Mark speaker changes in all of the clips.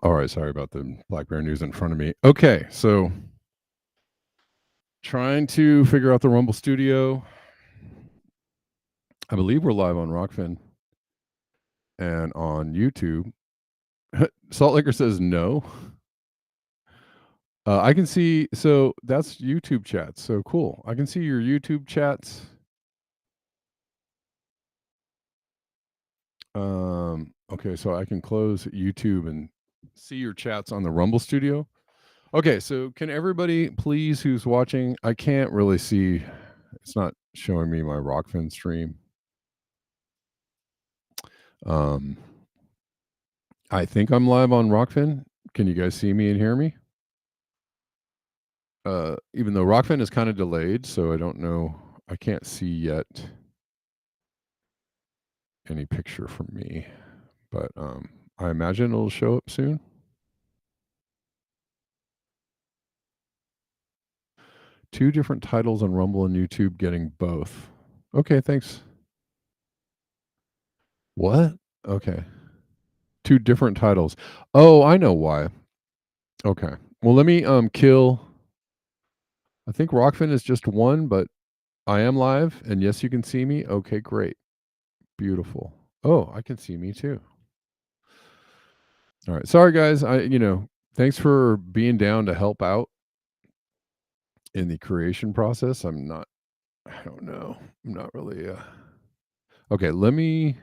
Speaker 1: All right, sorry about the Blackmail news in front of me. Okay, so trying to figure out the Rumble Studio. I believe we're live on Rockfin. and on YouTube. Salt Laker says no. I can see, so that's YouTube chats. So cool. I can see your YouTube chats. Okay, so I can close YouTube and see your chats on the Rumble Studio. Okay, so can everybody please who's watching? I can't really see. It's not showing me my Rockfin stream. I think I'm live on Rockfin. Can you guys see me and hear me? Even though Rockfin is kind of delayed, so I don't know. I can't see yet any picture from me, but I imagine it'll show up soon. Two different titles on Rumble and YouTube, getting both. Okay, thanks. What? Okay. Two different titles. Oh, I know why. Okay. Well, let me kill. I think Rockfin is just one, but I am live, and yes, you can see me. Okay, great. Beautiful. Oh, I can see me too. All right. Sorry guys. Thanks for being down to help out in the creation process. I don't know. I'm not really Okay, let me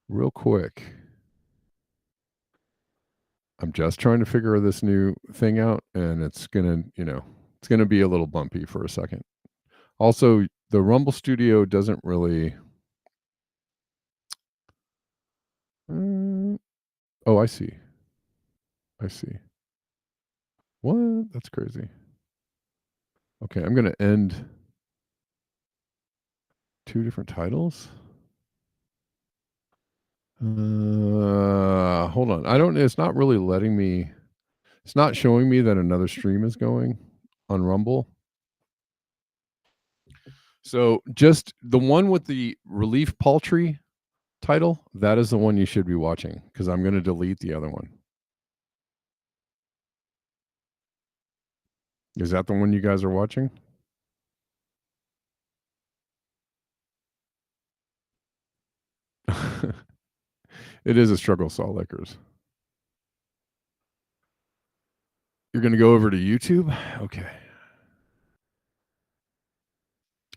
Speaker 1: real quick. I'm just trying to figure this new thing out, and it's going to be a little bumpy for a second. Also, the Rumble Studio doesn't really Oh, I see. I see. What? That's crazy. Okay, I'm going to end two different titles. Hold on. It's not really letting me. It's not showing me that another stream is going on Rumble. So just the one with the Relief Paltry title, that is the one you should be watching, because I'm going to delete the other one. Is that the one you guys are watching? It is a struggle, Salt Lakers. You're going to go over to YouTube? Okay.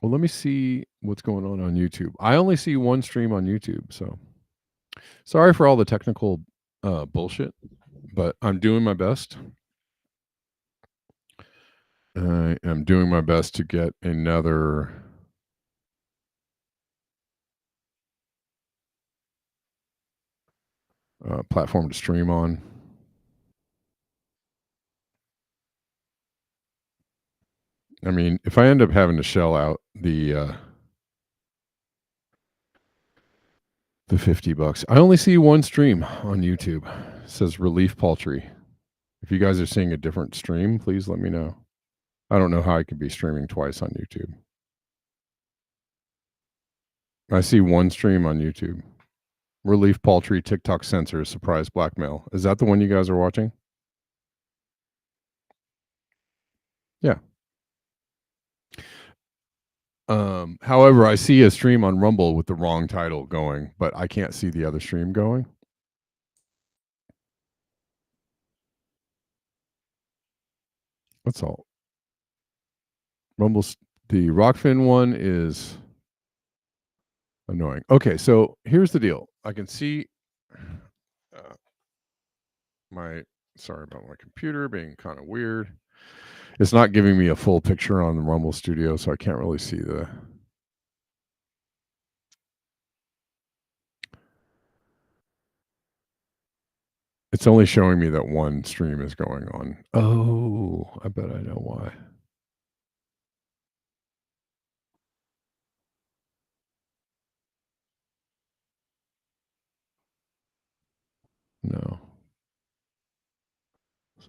Speaker 1: Well, let me see what's going on YouTube. I only see one stream on YouTube, so sorry for all the technical bullshit, but I'm doing my best. I am doing my best to get another platform to stream on. I mean, if I end up having to shell out the $50, I only see one stream on YouTube. It says Relief Paltry. If you guys are seeing a different stream, please let me know. I don't know how I could be streaming twice on YouTube. I see one stream on YouTube. Relief Paltry, TikTok Censors-Surprise, Blackmail. Is that the one you guys are watching? Yeah. However, I see a stream on Rumble with the wrong title going, but I can't see the other stream going. That's all. Rumble's the Rockfin one is annoying. Okay, so here's the deal. I can see sorry about my computer being kind of weird. It's not giving me a full picture on the Rumble Studio, so I can't really see the. It's only showing me that one stream is going on. Oh, I bet I know why. No.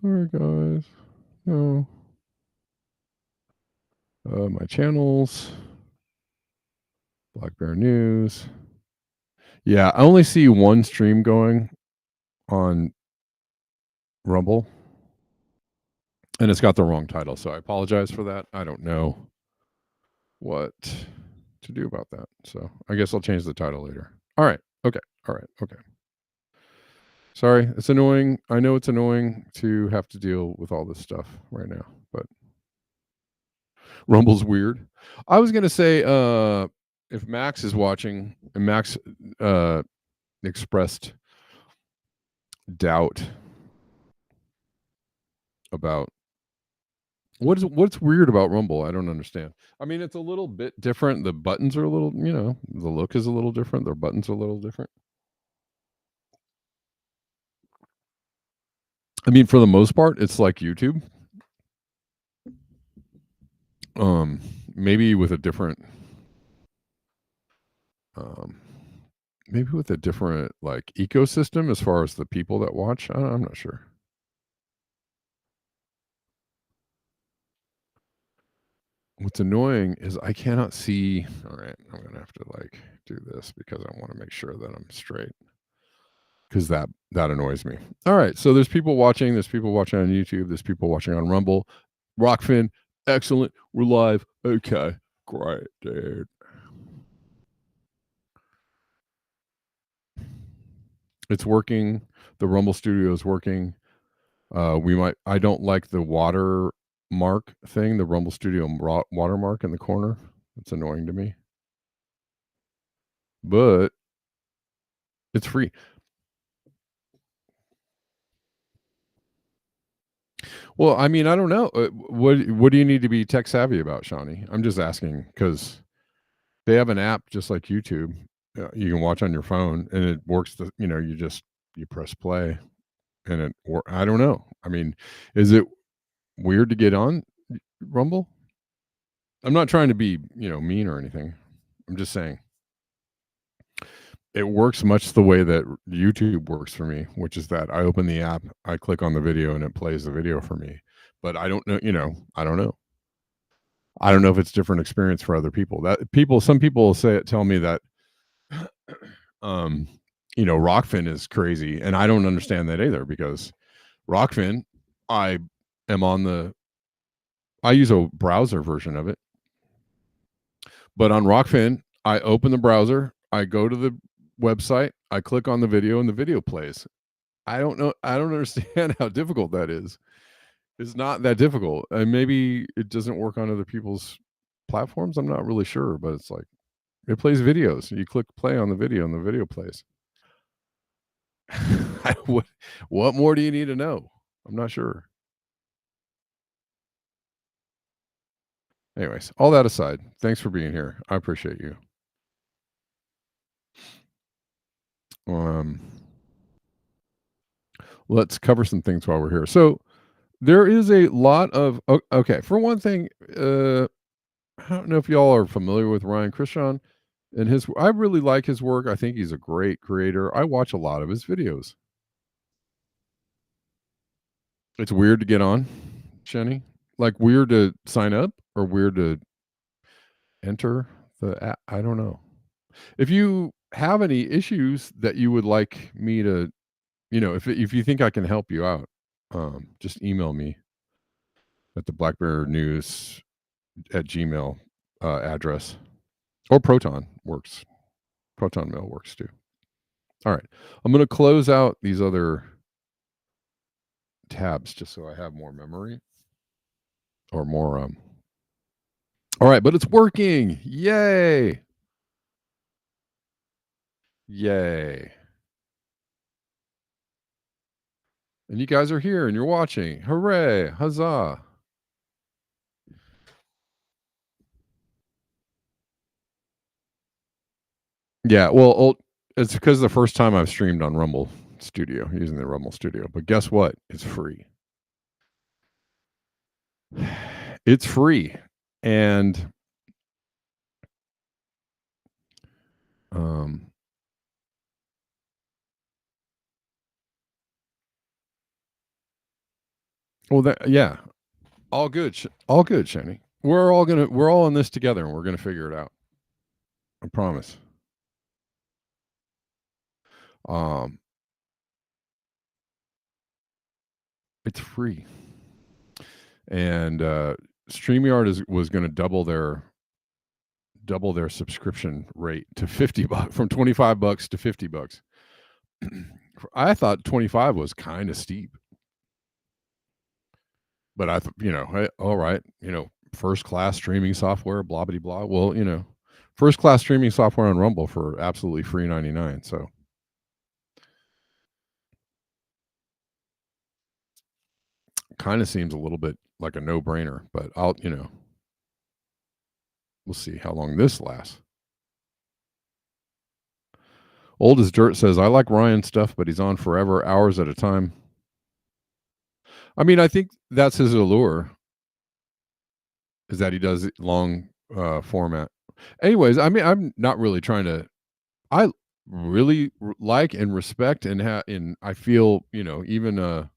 Speaker 1: Sorry, guys. No. My channels. Black Bear News. Yeah, I only see one stream going on Rumble, and it's got the wrong title, so I apologize for that. I don't know what to do about that, so I guess I'll change the title later. All right. Okay. All right. Okay. Sorry, it's annoying. I know it's annoying to have to deal with all this stuff right now, but Rumble's weird. I was gonna say, if Max is watching, and Max uh, expressed doubt about what's weird about Rumble. I don't understand. I mean, it's a little bit different. The buttons are a little, the look is a little different. Their buttons are a little different. I mean, for the most part, it's like YouTube. Um, maybe with a different, um, maybe with a different like ecosystem as far as the people that watch. I'm not sure. What's annoying is I cannot see. All right, I'm gonna have to like do this because I want to make sure that I'm straight. Because that annoys me. All right, so there's people watching. There's people watching on YouTube. There's people watching on Rumble. Rockfin, excellent. We're live. Okay, great, dude. It's working. The Rumble Studio is working. We might. I don't like the watermark thing. The Rumble Studio watermark in the corner. It's annoying to me. But it's free. Well, I mean, I don't know. What do you need to be tech savvy about, Shawnee? I'm just asking because they have an app just like YouTube. You can watch on your phone, and it works. You press play, and I don't know. I mean, is it weird to get on Rumble? I'm not trying to be mean or anything. I'm just saying it works much the way that YouTube works for me, which is that I open the app, I click on the video, and it plays the video for me. But I don't know. I don't know. I don't know if it's different experience for other people. Some people tell me that um Rockfin is crazy, and I don't understand that either because Rockfin, I am on I use a browser version of it, but on Rockfin, I open the browser, I go to the website, I click on the video, and the video plays. I don't know. I don't understand how difficult that is. It's not that difficult. And maybe it doesn't work on other people's platforms. I'm not really sure, but it's like it plays videos. You click play on the video, and the video plays. what more do you need to know? I'm not sure. Anyways, all that aside, thanks for being here. I appreciate you. Um, let's cover some things while we're here. So there is a lot of okay. For one thing, I don't know if y'all are familiar with Ryan Christian and his. I really like his work. I think he's a great creator. I watch a lot of his videos. It's weird to get on, Shenny. Like weird to sign up or weird to enter the app. I don't know. If you have any issues that you would like me to, if you think I can help you out, just email me at the Blackbear News at Gmail address, or Proton works. Proton Mail works too. All right, I'm going to close out these other tabs just so I have more memory or more. All right, but it's working! Yay! Yay! And you guys are here and you're watching. Hooray! Huzzah! Yeah, well, it's because the first time I've streamed on Rumble Studio using the Rumble Studio. But guess what? It's free. It's free, and um, well, yeah, all good, all good, Shani. We're all in this together, and we're gonna figure it out. I promise. Um, it's free, and StreamYard was going to double double their subscription rate to $50 from $25 to $50. I thought 25 was kind of steep, but I thought, hey, all right, first class streaming software, blah blah blah. Well, first class streaming software on Rumble for absolutely free 99. So kind of seems a little bit like a no brainer, but we'll see how long this lasts. Old as Dirt says, I like Ryan's stuff, but he's on forever, hours at a time. I mean, I think that's his allure, is that he does long format. Anyways, I mean, I'm not really trying to. I really like and respect and I feel even a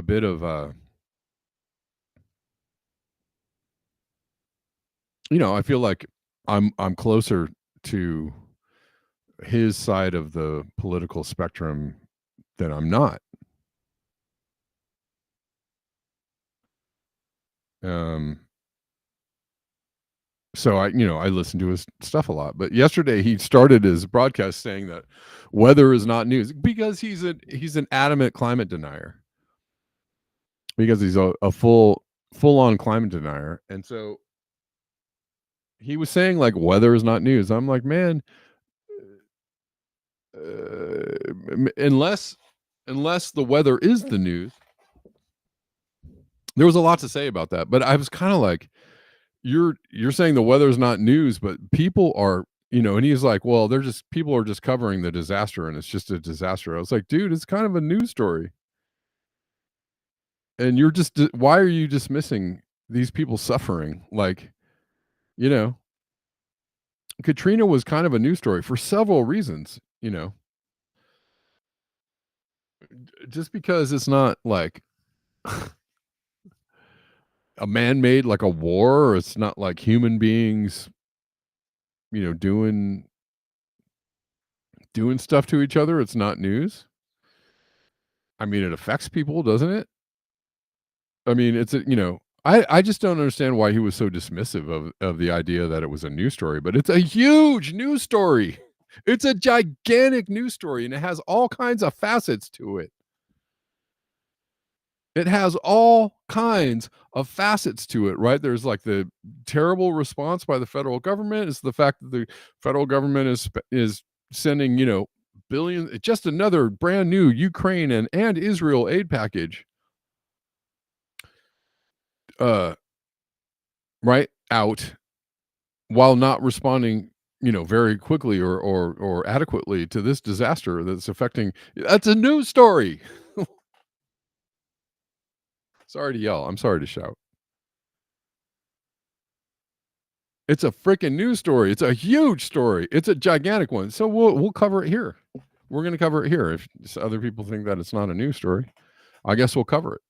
Speaker 1: bit of I feel like I'm closer to his side of the political spectrum than I'm not. So I listen to his stuff a lot. But yesterday he started his broadcast saying that weather is not news because he's an adamant climate denier. Because he's a full on climate denier. And so he was saying like weather is not news. I'm like, man, unless the weather is the news. There was a lot to say about that, but I was kind of like, you're saying the weather's not news, but people are, and he's like, well, people are just covering the disaster and it's just a disaster. I was like, dude, it's kind of a news story. And why are you dismissing these people suffering? Like, Katrina was kind of a news story for several reasons, just because it's not like a man-made like a war, or it's not like human beings doing stuff to each other, it's not news. I mean, it affects people, doesn't it? I mean, I just don't understand why he was so dismissive of the idea that it was a news story, but it's a huge news story. It's a gigantic news story and it has all kinds of facets to it. It has all kinds of facets to it, right? There's like the terrible response by the federal government. It's the fact that the federal government is sending, billions, just another brand new Ukraine and Israel aid package, right out, while not responding, very quickly or adequately to this disaster that's affecting. That's a news story. Sorry to yell. I'm sorry to shout. It's a freaking news story. It's a huge story. It's a gigantic one. So we'll cover it here. We're going to cover it here. If other people think that it's not a news story, I guess we'll cover it.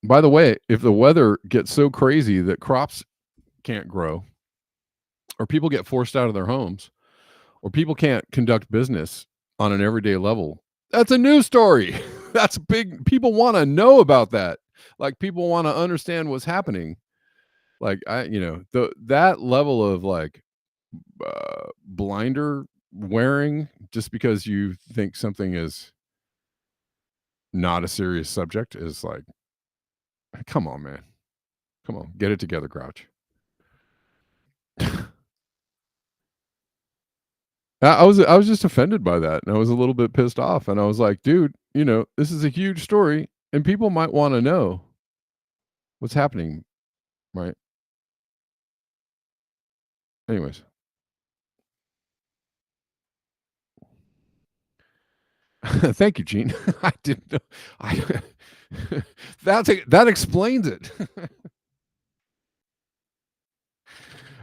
Speaker 1: By the way, if the weather gets so crazy that crops can't grow, or people get forced out of their homes, or people can't conduct business on an everyday level, that's a news story. That's big. People want to know about that. Like, people want to understand what's happening. Like, that level of like blinder wearing just because you think something is not a serious subject is like, come on, man. Come on, get it together, Grouch. I was just offended by that, and I was a little bit pissed off, and I was like, dude, this is a huge story, and people might want to know what's happening, right? Anyways. Thank you, Gene. I didn't know. That explains it.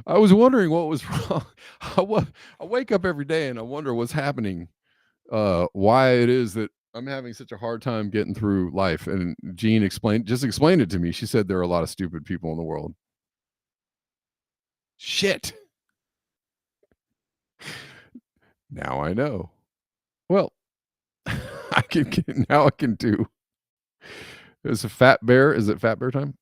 Speaker 1: I was wondering what was wrong. I wake up every day and I wonder what's happening, why it is that I'm having such a hard time getting through life. And Jean explained it to me. She said there are a lot of stupid people in the world. Shit. Now I know. Well, I can do. Is it Fat Bear time?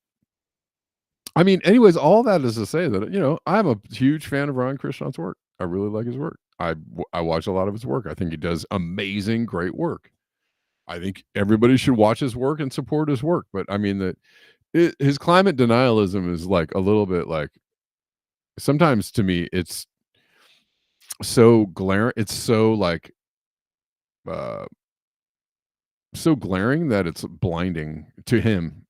Speaker 1: I mean, anyways, all that is to say that, I'm a huge fan of Ryan Krishna's work. I really like his work. I watch a lot of his work. I think he does amazing, great work. I think everybody should watch his work and support his work. But I mean that his climate denialism is like a little bit like sometimes to me it's so glaring. It's so like uh so glaring that it's blinding to him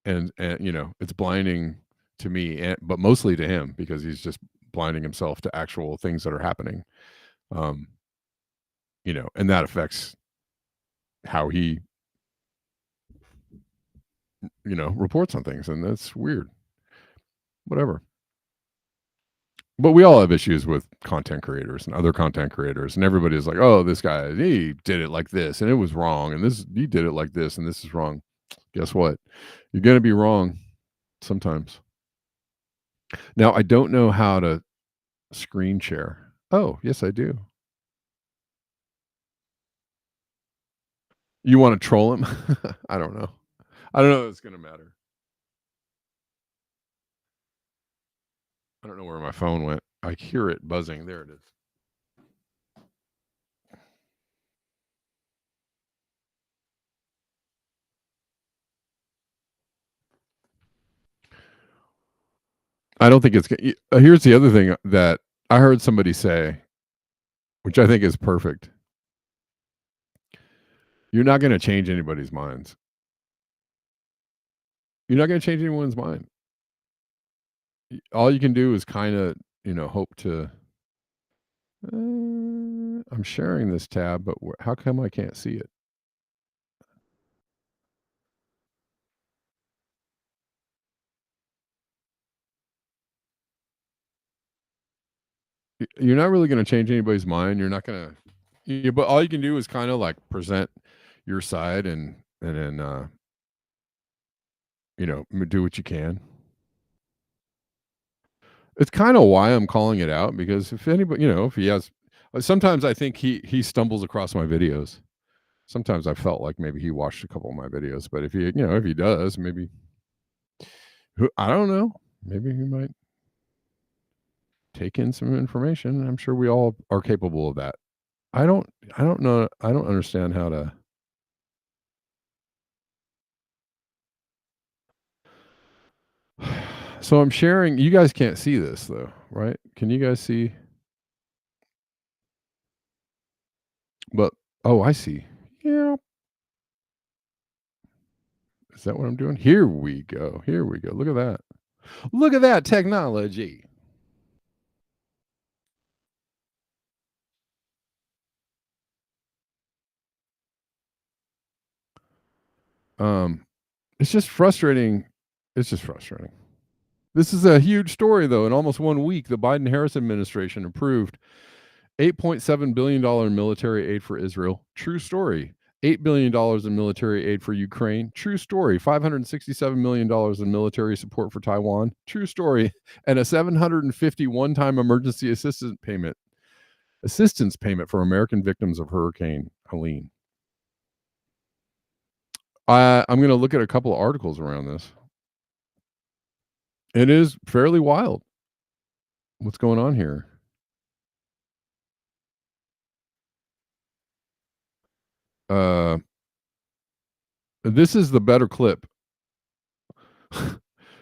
Speaker 1: and it's blinding to me but mostly to him because he's just blinding himself to actual things that are happening. Um and that affects how he reports on things, and that's weird. Whatever. But we all have issues with content creators and other content creators, and everybody's like, "Oh, this guy, he did it like this, and it was wrong, and this he did it like this, and this is wrong." Guess what? You're gonna be wrong sometimes. Now, I don't know how to screen share. Oh, yes, I do. You wanna troll him? I don't know. I don't know if it's gonna matter. I don't know where my phone went. I hear it buzzing. There it is. I don't think it's here's the other thing that I heard somebody say, which I think is perfect. You're not gonna change anybody's minds. You're not gonna change anyone's mind. All you can do is kinda, hope to I'm sharing this tab, but how come I can't see it? You're not really gonna change anybody's mind. You're not gonna but all you can do is kinda, like, present your side and then, do what you can. It's kinda why I'm calling it out because if anybody if he has sometimes I think he stumbles across my videos. Sometimes I felt like maybe he watched a couple of my videos, but if he does, maybe who I don't know. Maybe he might take in some information. I'm sure we all are capable of that. I don't I don't know. I don't understand how to So I'm sharing you guys can't see this though, right? Can you guys see? But oh, I see. Yeah. Is that what I'm doing? Here we go. Here we go. Look at that. Look at that technology. Um, it's just frustrating. It's just frustrating. This is a huge story, though. In almost 1 week, the Biden Harris administration approved $8.7 billion military aid for Israel. True story. $8 billion in military aid for Ukraine. True story. $567 million in military support for Taiwan. True story. And a 750 one-time emergency assistance payment for American victims of Hurricane Helene. I'm going to look at a couple of articles around this. It is fairly wild. What's going on here? Uh, this is the better clip.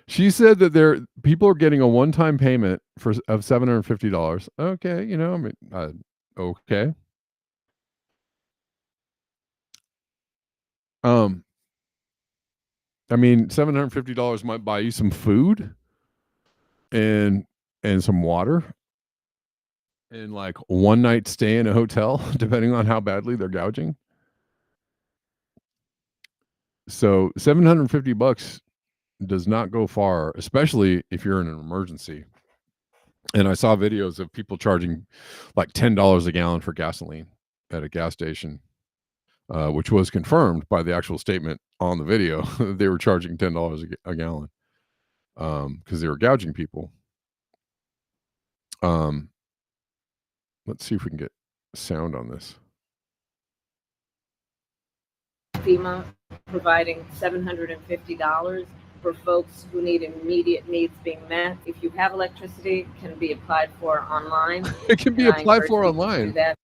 Speaker 1: She said that people are getting a one-time payment of $750. Okay, I mean, okay. Um, I mean, $750 might buy you some food and some water and like one night stay in a hotel, depending on how badly they're gouging. So $750 does not go far, especially if you're in an emergency. And I saw videos of people charging like $10 a gallon for gasoline at a gas station, which was confirmed by the actual statement on the video. They were charging $10 a gallon because they were gouging people. Let's see if we can get sound on this.
Speaker 2: FEMA providing $750 for folks who need immediate needs being met. If you have electricity, it can be applied for online,
Speaker 1: It can be
Speaker 2: and I
Speaker 1: applied
Speaker 2: encourage
Speaker 1: for
Speaker 2: people to do
Speaker 1: online.
Speaker 2: that.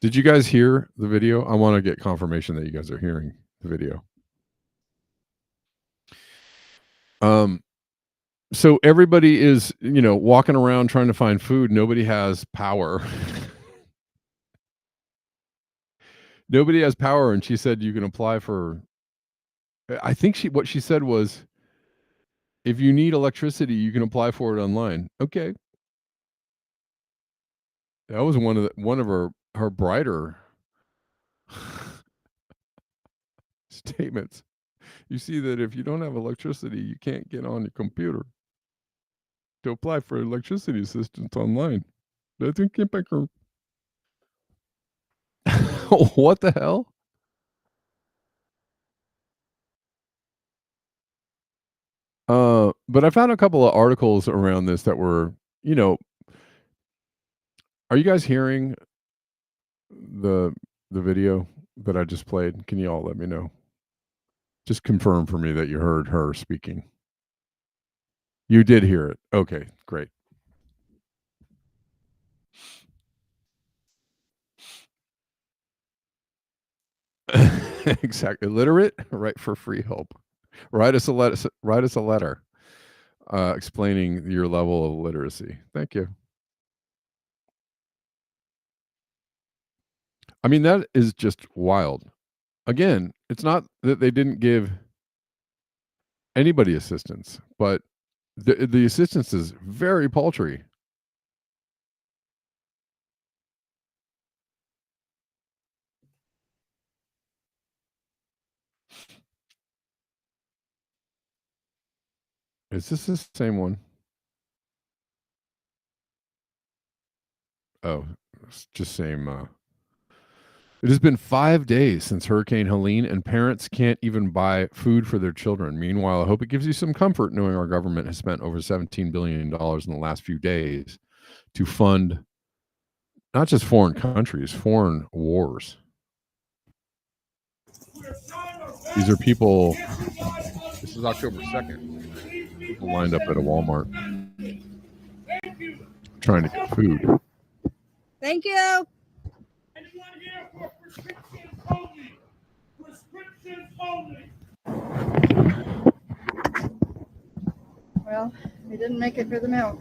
Speaker 1: Did you guys hear the video? I want to get confirmation that you guys are hearing the video. So everybody is, walking around trying to find food. Nobody has power. Nobody has power, and she said you can apply for. I think what she said was, if you need electricity, you can apply for it online. Okay, that was one of her brighter statements. You see that if you don't have electricity, you can't get on your computer to apply for electricity assistance online. Doesn't get back her. What the hell? But I found a couple of articles around this that were, are you guys hearing the video that I just played? Can you all let me know? Just confirm for me that you heard her speaking. You did hear it. Okay, great. Exactly. Illiterate, write for free help. Write us a letter explaining your level of literacy. Thank you. I mean, that is just wild. Again, it's not that they didn't give anybody assistance, but the assistance is very paltry. Is this the same one? Oh, it's just same. It has been 5 days since Hurricane Helene, and parents can't even buy food for their children. Meanwhile, I hope it gives you some comfort knowing our government has spent over $17 billion in the last few days to fund not just foreign countries, foreign wars. These are people. This is October 2nd. People lined up at a Walmart trying to get food.
Speaker 3: Thank you. Well, we didn't make it for the milk.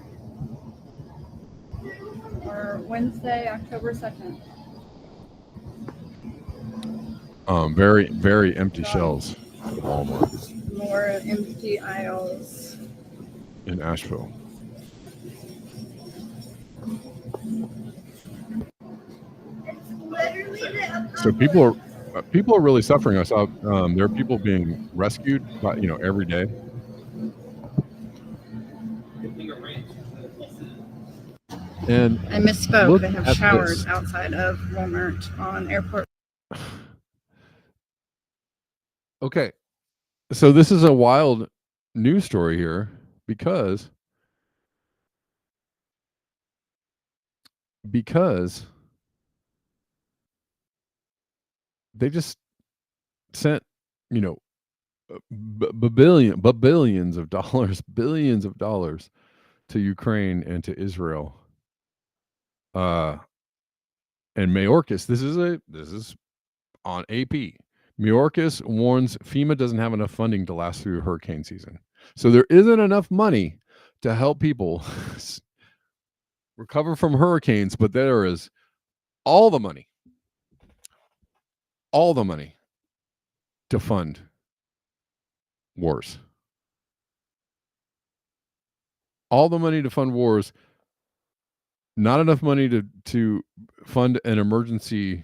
Speaker 3: Or Wednesday, October 2nd.
Speaker 1: Very, very empty shelves at Walmart.
Speaker 3: More empty aisles
Speaker 1: in Asheville. So people are really suffering. I saw there are people being rescued, every day. And
Speaker 3: I misspoke. They have showers outside of Walmart on airport.
Speaker 1: Okay, so this is a wild news story here because they just sent, billions of dollars to Ukraine and to Israel. And Mayorkas, this is on AP. Mayorkas warns FEMA doesn't have enough funding to last through hurricane season. So there isn't enough money to help people recover from hurricanes, but there is all the money to fund wars. All the money to fund wars. Not enough money to fund an emergency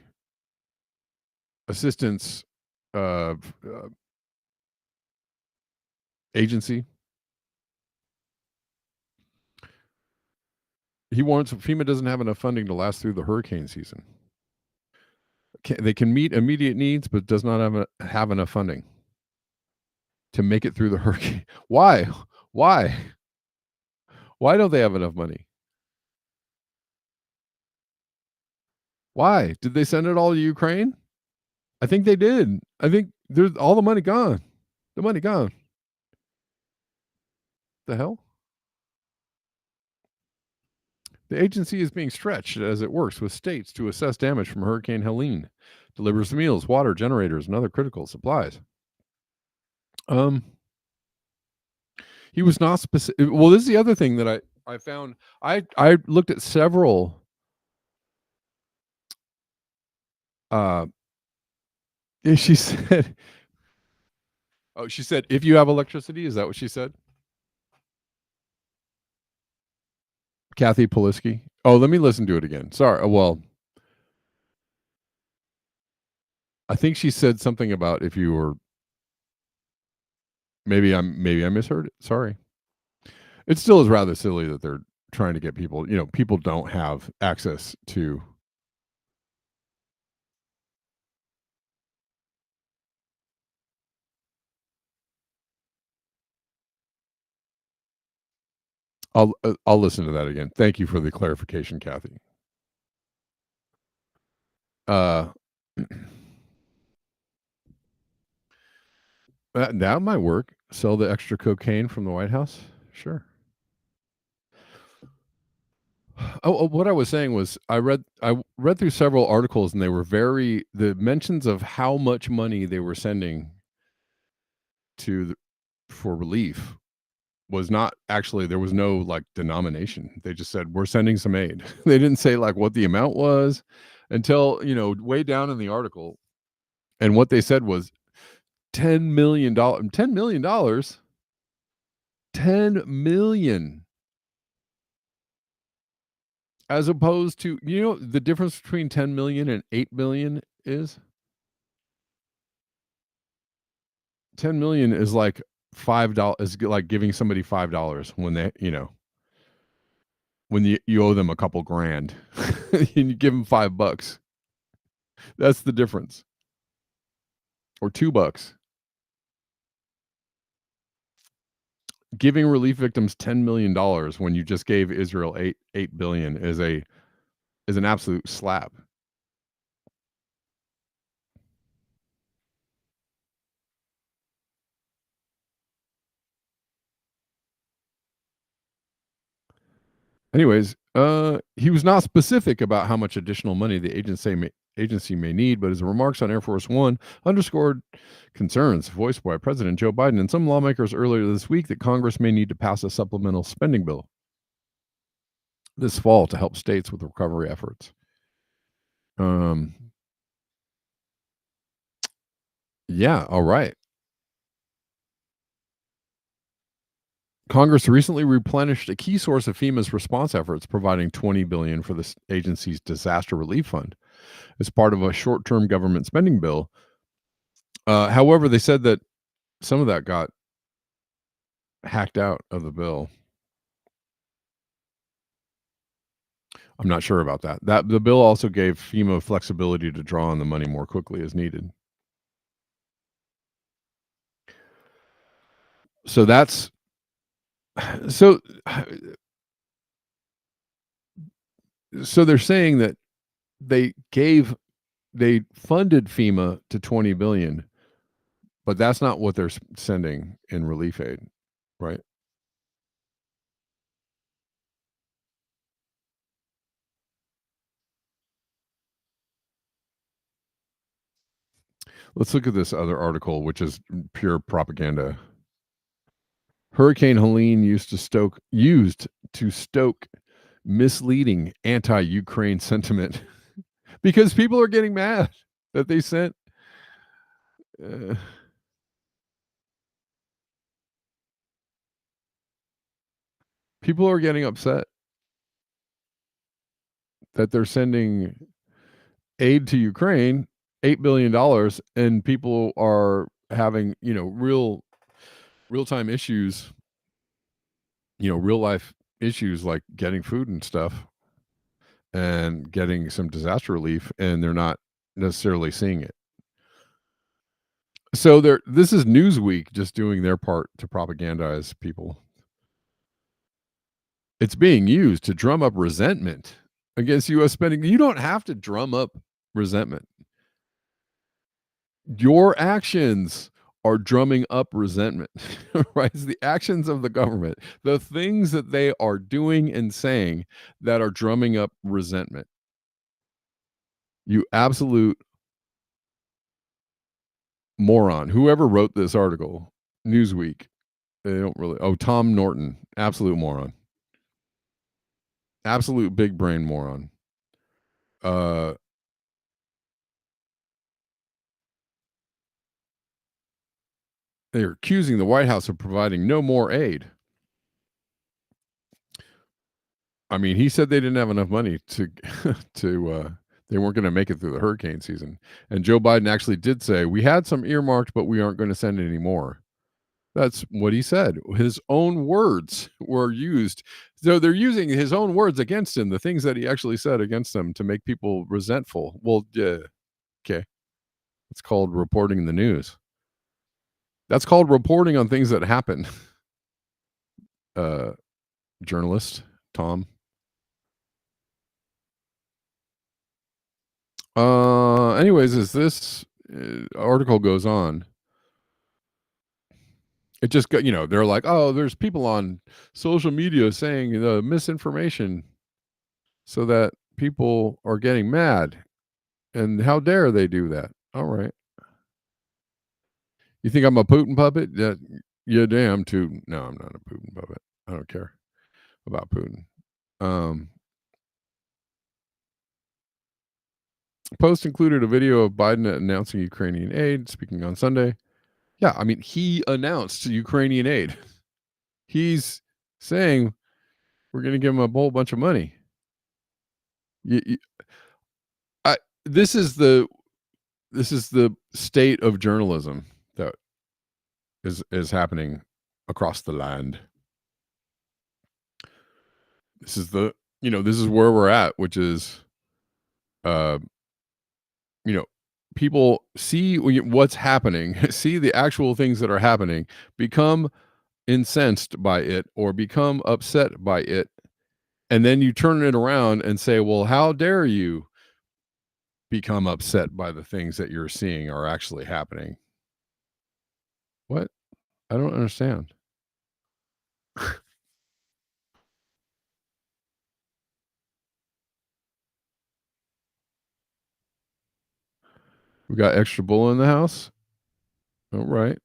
Speaker 1: assistance agency. He warns FEMA doesn't have enough funding to last through the hurricane season. They can meet immediate needs, but does not have enough funding to make it through the hurricane. Why? Why don't they have enough money? Why? Did they send it all to Ukraine? I think they did. I think there's all the money gone. The money gone. the hell? The agency is being stretched as it works with states to assess damage from Hurricane Helene, delivers meals, water, generators, and other critical supplies. He was not specific. Well, this is the other thing that I found. I looked at several she said she said, if you have electricity, is that what she said? Kathy Poliski. Oh, let me listen to it again. Sorry. Well, I think she said something about if you were maybe I misheard it. Sorry. It still is rather silly that they're trying to get people, people don't have access to I'll listen to that again. Thank you for the clarification, Kathy. That might work. Sell the extra cocaine from the White House? Sure. What I was saying was I read through several articles and they were the mentions of how much money they were sending for relief was not actually, there was no like denomination. They just said we're sending some aid. They didn't say like what the amount was until, way down in the article. And what they said was $10 million. $10 million? $10 million. As opposed to, the difference between 10 million and 8 million is? 10 million is like $5, is like giving somebody $5 when they, when you owe them a couple grand and you give them $5. That's the difference. Or $2. Giving relief victims $10 million when you just gave Israel $8 billion is an absolute slap. Anyways, he was not specific about how much additional money the agency may need, but his remarks on Air Force One underscored concerns voiced by President Joe Biden and some lawmakers earlier this week that Congress may need to pass a supplemental spending bill this fall to help states with recovery efforts. Yeah, all right. Congress recently replenished a key source of FEMA's response efforts, providing $20 billion for the agency's disaster relief fund as part of a short-term government spending bill. However, they said that some of that got hacked out of the bill. I'm not sure about that. The bill also gave FEMA flexibility to draw on the money more quickly as needed. So that's so they're saying that they funded FEMA to $20 billion, but that's not what they're sending in relief aid, right? Let's look at this other article, which is pure propaganda. Hurricane Helene used to stoke misleading anti-Ukraine sentiment because people are getting mad that they sent people are getting upset that they're sending aid to Ukraine, $8 billion, and people are having, real-time issues, real life issues like getting food and stuff and getting some disaster relief, and they're not necessarily seeing it. So this is Newsweek just doing their part to propagandize people. It's being used to drum up resentment against U.S. spending. You don't have to drum up resentment. Your actions are drumming up resentment, right? It's the actions of the government, the things that they are doing and saying that are drumming up resentment. You absolute moron. Whoever wrote this article, Newsweek, they don't really. Oh, Tom Norton, absolute moron. Absolute big brain moron. They're accusing the White House of providing no more aid. I mean, he said they didn't have enough money to they weren't going to make it through the hurricane season. And Joe Biden actually did say, we had some earmarked, but we aren't going to send any more. That's what he said. His own words were used. So they're using his own words against him, the things that he actually said against them to make people resentful. Well, okay. It's called reporting the news. That's called reporting on things that happen. Journalist, Tom. Anyways, as this article goes on, it just got, they're like, oh, there's people on social media saying the misinformation so that people are getting mad. And how dare they do that? All right. You think I'm a Putin puppet? Yeah, damn too. No, I'm not a Putin puppet. I don't care about Putin. Post included a video of Biden announcing Ukrainian aid, speaking on Sunday. Yeah, I mean, he announced Ukrainian aid. He's saying we're going to give him a whole bunch of money. This is the state of journalism that is happening across the land. This is this is where we're at, which is, people see what's happening, see the actual things that are happening, become incensed by it or become upset by it, and then you turn it around and say, well, how dare you become upset by the things that you're seeing are actually happening? What? I don't understand. We got extra bull in the house. All right.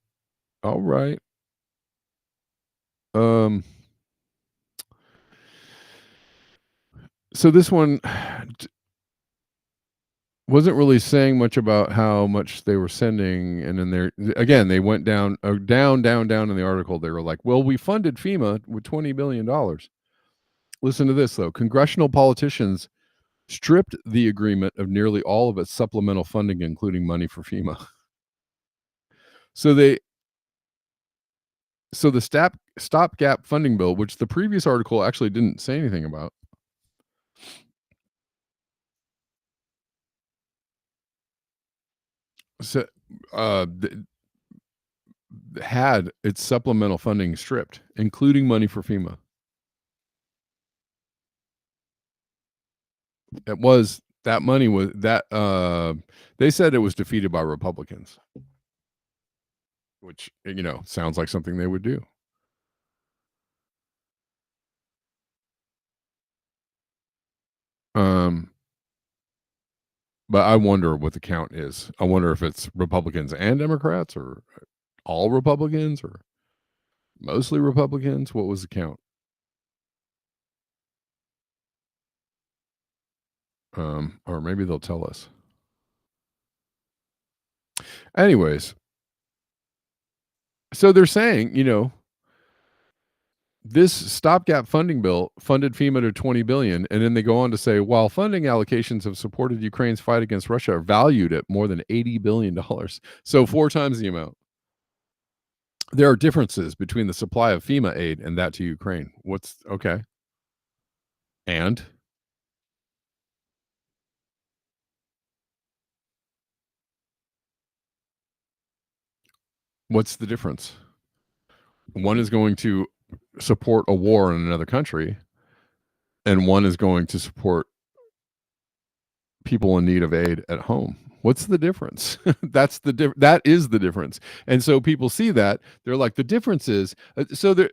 Speaker 1: So this one wasn't really saying much about how much they were sending, and then they went down in the article. They were like, well, we funded FEMA with $20 billion. Listen to this, though. Congressional politicians stripped the agreement of nearly all of its supplemental funding, including money for FEMA. So the stopgap funding bill, which the previous article actually didn't say anything about, had its supplemental funding stripped, including money for FEMA. They said it was defeated by Republicans, which, sounds like something they would do. But I wonder what the count is. I wonder if it's Republicans and Democrats, or all Republicans, or mostly Republicans. What was the count? Or maybe they'll tell us. Anyways, so they're saying, this stopgap funding bill funded FEMA to $20 billion, and then they go on to say, while funding allocations have supported Ukraine's fight against Russia are valued at more than $80 billion, so 4 times the amount. There are differences between the supply of FEMA aid and that to Ukraine. Okay? And what's the difference? One is going to support a war in another country, and one is going to support people in need of aid at home. What's the difference? That is the difference. And so people see that, they're like, the difference is that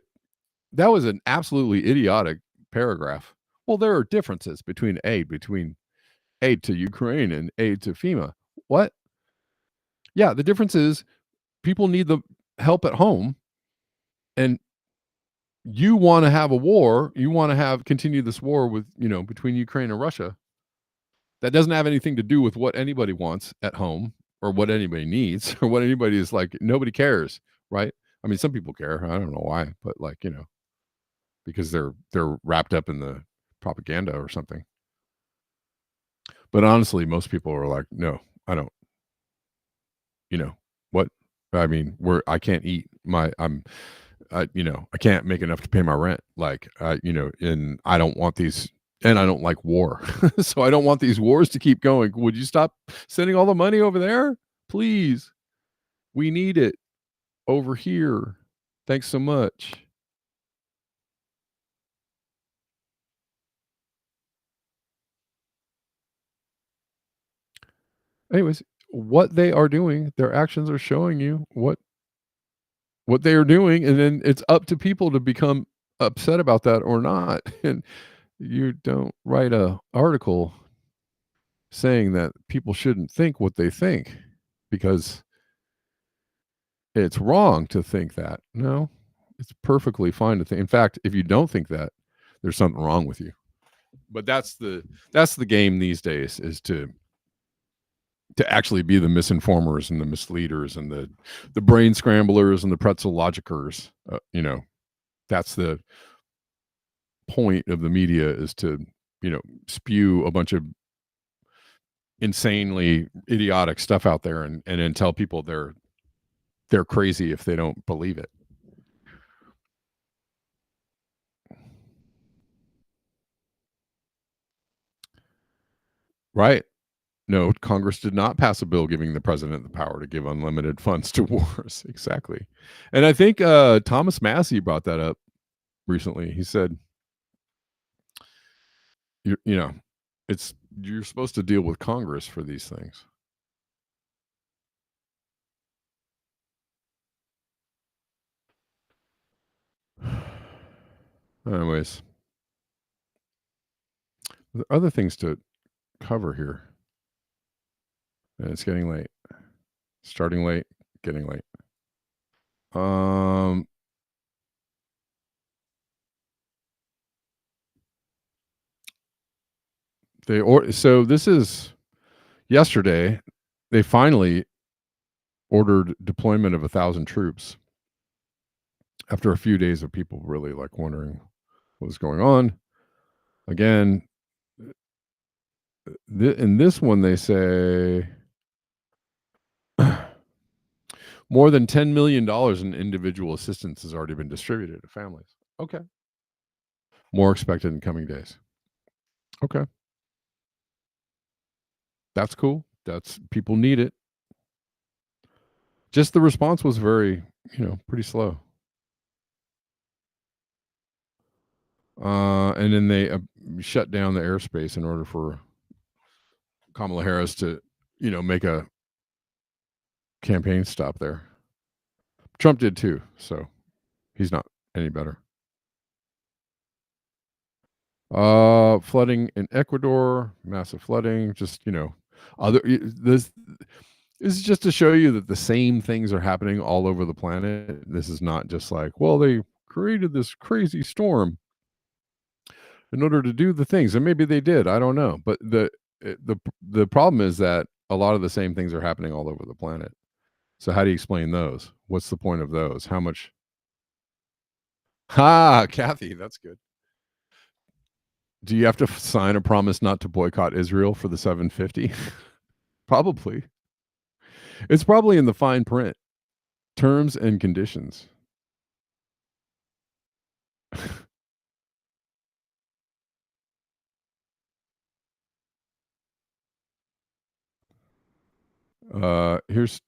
Speaker 1: was an absolutely idiotic paragraph. Well, there are differences between aid to Ukraine and aid to FEMA. What? Yeah, the difference is people need the help at home, and you want to have a war. You want to continue this war with between Ukraine and Russia. That doesn't have anything to do with what anybody wants at home or what anybody needs or what anybody is like. Nobody cares, right? I mean, some people care. I don't know why, but because they're wrapped up in the propaganda or something. But honestly, most people are like, no, I don't. What? I mean, I can't eat I can't make enough to pay my rent. Like, and I don't want these, and I don't like war. So I don't want these wars to keep going. Would you stop sending all the money over there? Please. We need it over here. Thanks so much. Anyways, what they are doing, their actions are showing you what they are doing, and then it's up to people to become upset about that or not. And you don't write a article saying that people shouldn't think what they think because it's wrong to think that. No, it's perfectly fine to think. In fact, if you don't think that, there's something wrong with you. But that's the game these days, is to actually be the misinformers and the misleaders and the brain scramblers and the pretzel logicers. That's the point of the media, is to spew a bunch of insanely idiotic stuff out there and then tell people they're crazy if they don't believe it. Right. No, Congress did not pass a bill giving the president the power to give unlimited funds to wars. Exactly. And I think Thomas Massey brought that up recently. He said, you're supposed to deal with Congress for these things. Anyways, there are other things to cover here. And it's getting late. Starting late, getting late. So this is yesterday. They finally ordered deployment of 1,000 troops after a few days of people really like wondering what was going on. Again, in this one, they say more than $10 million in individual assistance has already been distributed to families. Okay. More expected in coming days. Okay. That's cool. People need it. Just the response was very, pretty slow. And then they shut down the airspace in order for Kamala Harris to, make a campaign stop there. Trump did too, so he's not any better. Flooding in Ecuador, massive flooding. Just this is just to show you that the same things are happening all over the planet. This is not just like, well, they created this crazy storm in order to do the things, and maybe they did. I don't know, but the problem is that a lot of the same things are happening all over the planet. So how do you explain those? What's the point of those? How much? Kathy, that's good. Do you have to sign a promise not to boycott Israel for the 750? Probably. It's probably in the fine print. Terms and conditions. Here's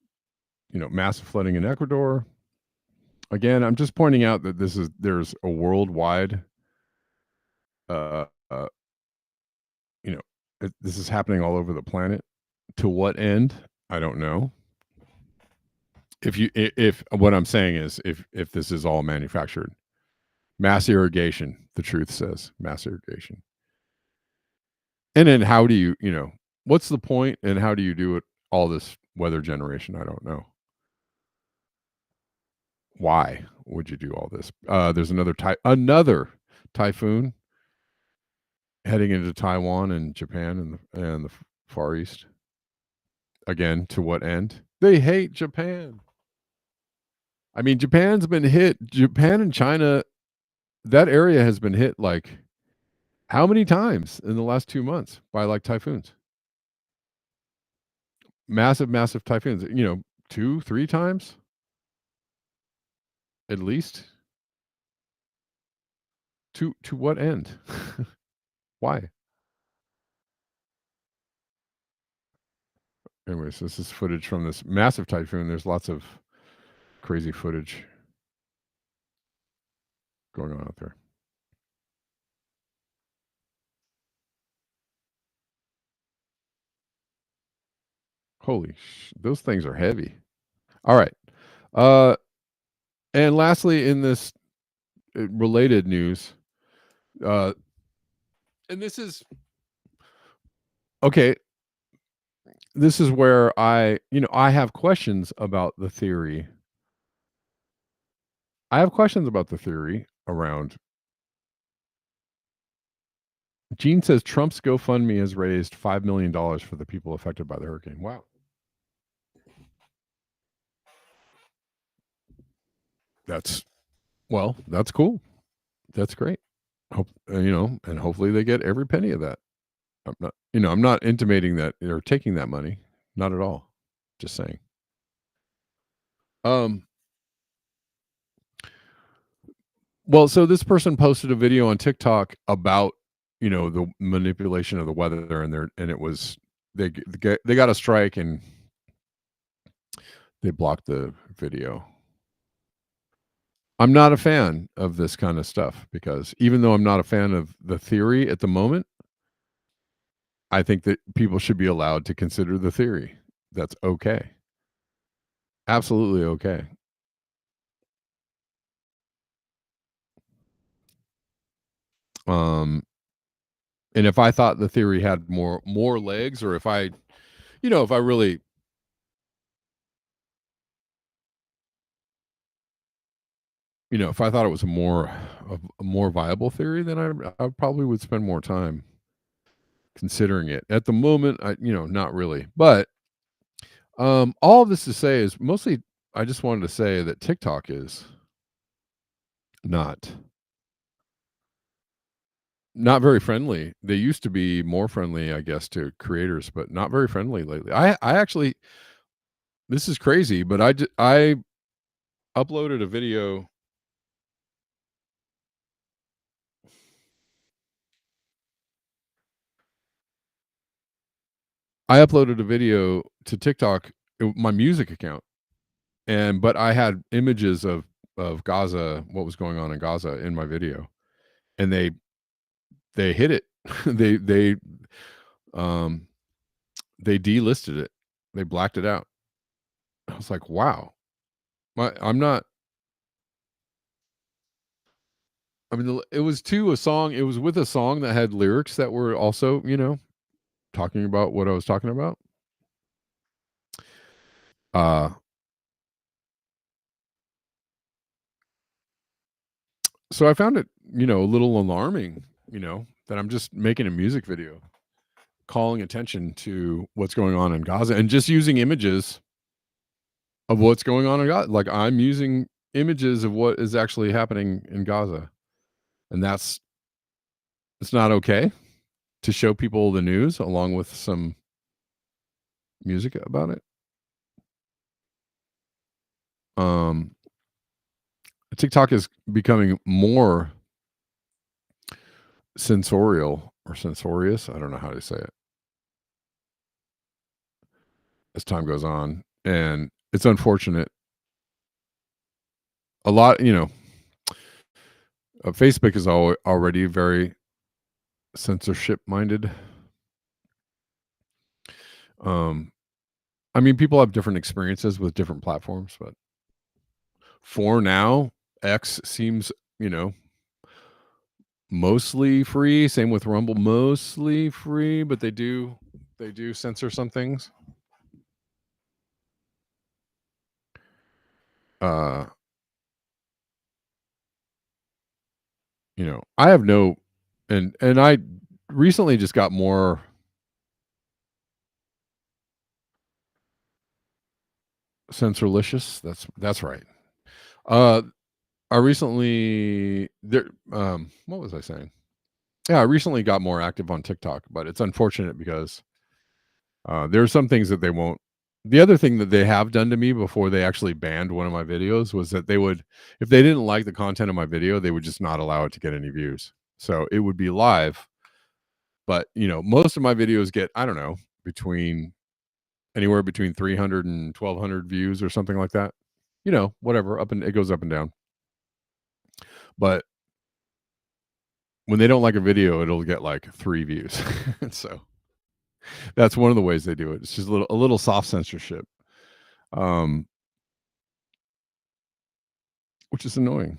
Speaker 1: massive flooding in Ecuador. Again, I'm just pointing out that there's a worldwide this is happening all over the planet. To what end? I don't know. If what I'm saying is if this is all manufactured, mass irrigation, the truth says mass irrigation. And then how do you, what's the point and how do you do it? All this weather generation, I don't know. Why would you do all this? There's another typhoon heading into Taiwan and Japan and the Far East. Again, to what end? They hate Japan. I mean, Japan's been hit. Japan and China, that area has been hit like how many times in the last 2 months by like typhoons? Massive, massive typhoons. 2, 3 times at least. To what end? Why? Anyways, this is footage from this massive typhoon. There's lots of crazy footage going on out there. Those things are heavy. All right. And lastly, in this related news, and this is okay. This is where I have questions about the theory. I have questions about the theory around. Gene says Trump's GoFundMe has raised $5 million for the people affected by the hurricane. Wow. That's cool. That's great. And hopefully they get every penny of that. I'm not intimating that they're taking that money. Not at all. Just saying. Well, so this person posted a video on TikTok about, the manipulation of the weather and it was, they got a strike and they blocked the video. I'm not a fan of this kind of stuff because even though I'm not a fan of the theory at the moment, I think that people should be allowed to consider the theory. That's okay. Absolutely okay. And if I thought the theory had more legs, or if I really, if I thought it was a more viable theory, then I probably would spend more time considering it. At the moment, not really. But all of this to say is mostly, I just wanted to say that TikTok is not very friendly. They used to be more friendly, I guess, to creators, but not very friendly lately. I actually, this is crazy, but I uploaded a video. I uploaded a video to TikTok, my music account, but I had images of Gaza, what was going on in Gaza in my video, and they hid it. they delisted it. They blacked it out. I was like, wow. I'm not. I mean, it was to a song. It was with a song that had lyrics that were also, talking about what I was talking about. So I found it, a little alarming, that I'm just making a music video, calling attention to what's going on in Gaza and just using images of what's going on in Gaza. Like I'm using images of what is actually happening in Gaza. And it's not okay to show people the news along with some music about it. TikTok is becoming more censorial or censorious. I don't know how to say it. As time goes on, and it's unfortunate. A lot, Facebook is already very censorship minded. I mean, people have different experiences with different platforms, but for now, X seems, mostly free. Same with Rumble, mostly free, but they do censor some things. I have no, and I recently just got more censorlicious. That's right. I recently what was I saying? Yeah, I recently got more active on TikTok, but it's unfortunate because there are some things that they won't. The other thing that they have done to me before they actually banned one of my videos was that they would, if they didn't like the content of my video, they would just not allow it to get any views. So it would be live, but most of my videos get, I don't know, anywhere between 300 and 1200 views or something like that. Whatever, it goes up and down. But when they don't like a video, it'll get like 3 views. So that's one of the ways they do it. It's just a little soft censorship, which is annoying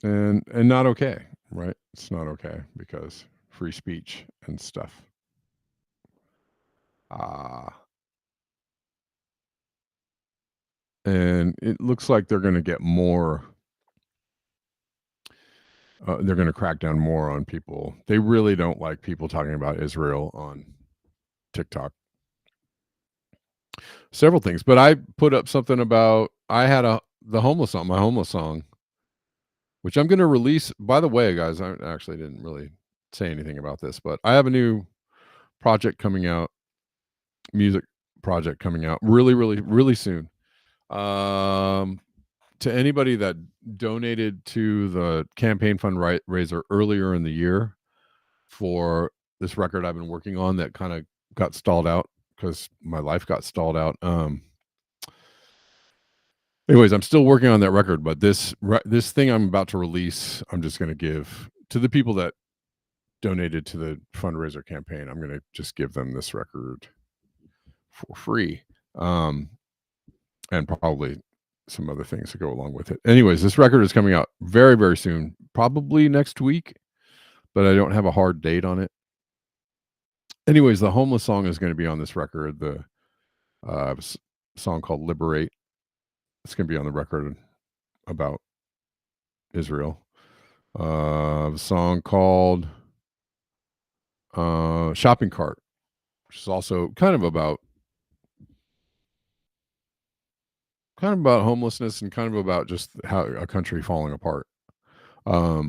Speaker 1: and not okay, right? It's not okay because free speech and stuff. And it looks like they're going to get more. They're going to crack down more on people. They really don't like people talking about Israel on TikTok. Several things, but I put up something about I had my homeless song, which I'm going to release. By the way, guys, I actually didn't really say anything about this, but I have a new project coming out, music project coming out really, really, really soon. To anybody that donated to the campaign fundraiser earlier in the year for this record I've been working on that kind of got stalled out because my life got stalled out. Anyways, I'm still working on that record, but this thing I'm about to release, I'm just going to give to the people that donated to the fundraiser campaign. I'm going to just give them this record for free, and probably some other things to go along with it. Anyways, this record is coming out very, very soon, probably next week, but I don't have a hard date on it. Anyways, the homeless song is going to be on this record. The song called Liberate. It's going to be on the record about Israel. A song called Shopping Cart, which is also kind of about homelessness and kind of about just how a country falling apart. But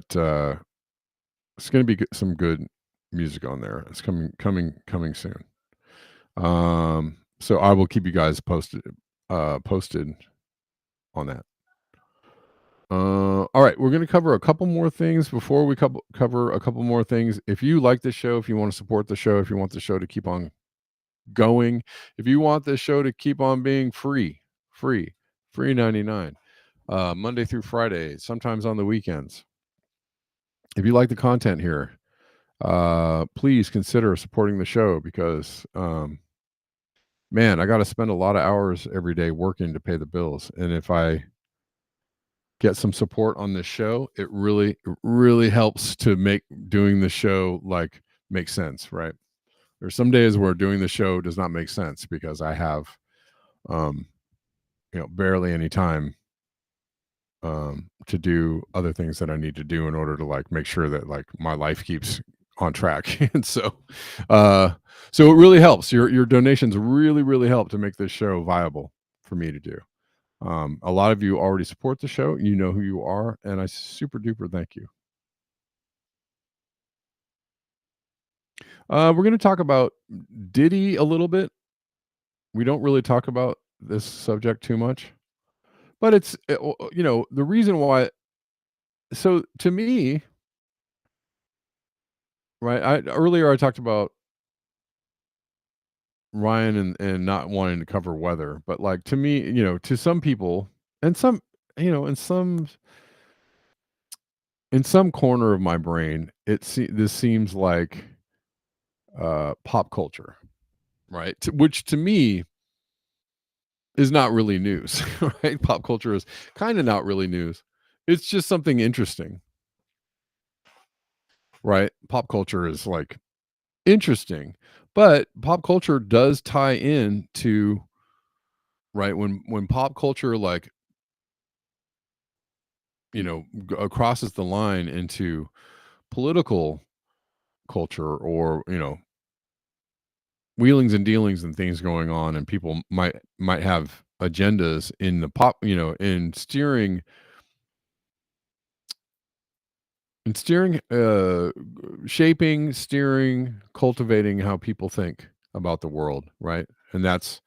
Speaker 1: it's going to be some good music on there. It's coming soon. So I will keep you guys posted on that. All right, we're going to cover a couple more things before we cover a couple more things. If you like this show, if you want to support the show, if you want the show to keep on going, if you want this show to keep on being free 99, Monday through Friday, sometimes on the weekends. If you like the content here, please consider supporting the show because, man, I got to spend a lot of hours every day working to pay the bills. And if I get some support on this show, it really helps to make doing the show make sense, right? There's some days where doing the show does not make sense because I have, barely any time to do other things that I need to do in order to make sure that my life keeps on track. And so it really helps. Your donations really help to make this show viable for me to do. A lot of you already support the show. You know who you are, and I super duper thank you. We're going to talk about Diddy a little bit. We don't really talk about this subject too much, but it's the reason why. So to me, right? Earlier I talked about Ryan and not wanting to cover weather, but to me, to some people and some, and some in some corner of my brain, this seems like pop culture, right? Which to me is not really news, right? Pop culture is kind of not really news. It's just something interesting, right? Pop culture is like interesting, but pop culture does tie in to, right, when pop culture, like, crosses the line into political culture, or wheelings and dealings and things going on, and people might have agendas in the pop, in steering, shaping, steering, cultivating how people think about the world, right? And that's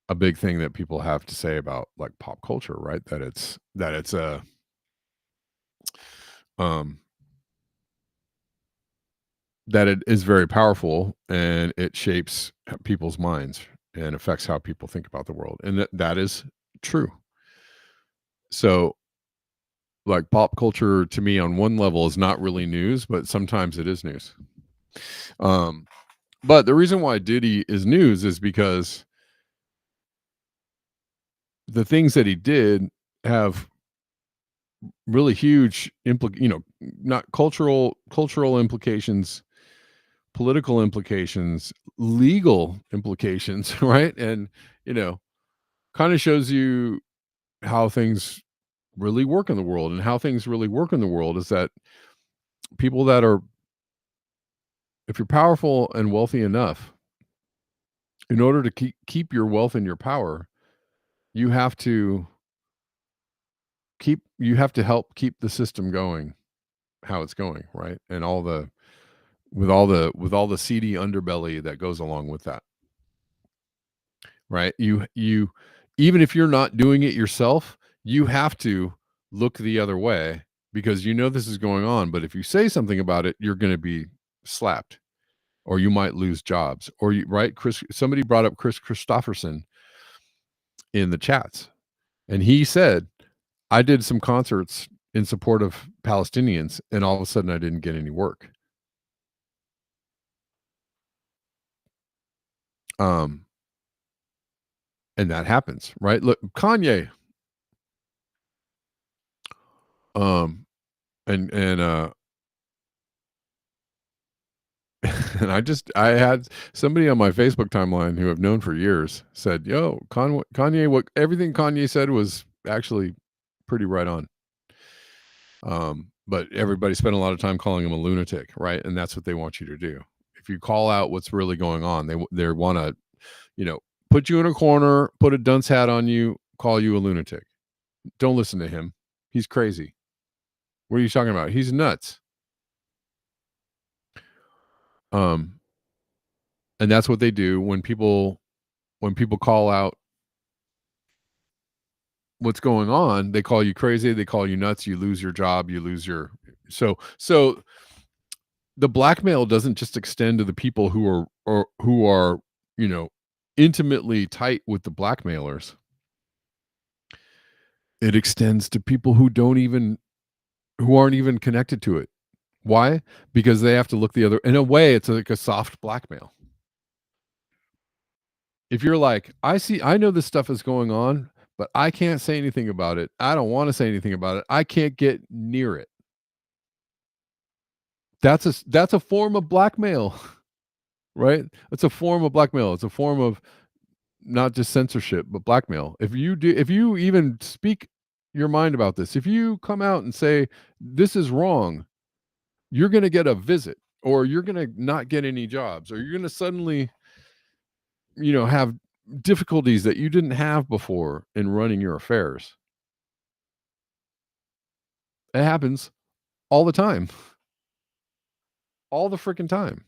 Speaker 1: a big thing that people have to say about, like, pop culture, right? That it's a um that it is very powerful, and it shapes people's minds and affects how people think about the world, and that is true. So, like, pop culture to me on one level is not really news, but sometimes it is news. Um, but the reason why Diddy is news is because the things that he did have really huge not cultural implications, political implications, legal implications, right? And kind of shows you how things really work in the world. And how things really work in the world is that people that are, if you're powerful and wealthy enough, in order to keep your wealth and your power, you have to help keep the system going how it's going, right? And all the seedy underbelly that goes along with that, right? You even if you're not doing it yourself, you have to look the other way, because this is going on. But if you say something about it, you're going to be slapped, or you might lose jobs, or right? Somebody brought up Chris Christopherson in the chats, and he said, I did some concerts in support of Palestinians, and all of a sudden I didn't get any work. Um, and that happens, right? Look, Kanye, um, and and I had somebody on my Facebook timeline who I've known for years said, "Yo, Kanye, what everything Kanye said was actually pretty right on." But everybody spent a lot of time calling him a lunatic, right? And that's what they want you to do. If you call out what's really going on, they want to, put you in a corner, put a dunce hat on you, call you a lunatic. Don't listen to him. He's crazy. What are you talking about? He's nuts. Um, and that's what they do when people call out what's going on. They call you crazy. They call you nuts. You lose your job. You lose your so the blackmail doesn't just extend to the people who are intimately tight with the blackmailers. It extends to people who aren't even connected to it. Why? Because they have to look the other. In a way, it's like a soft blackmail. If you're like, I know this stuff is going on, but I can't say anything about it. I don't want to say anything about it. I can't get near it. That's a form of blackmail, right? It's a form of blackmail. It's a form of not just censorship, but blackmail. If you even speak your mind about this, if you come out and say this is wrong, you're going to get a visit, or you're going to not get any jobs, or you're going to suddenly, have difficulties that you didn't have before in running your affairs. It happens all the time. All the freaking time.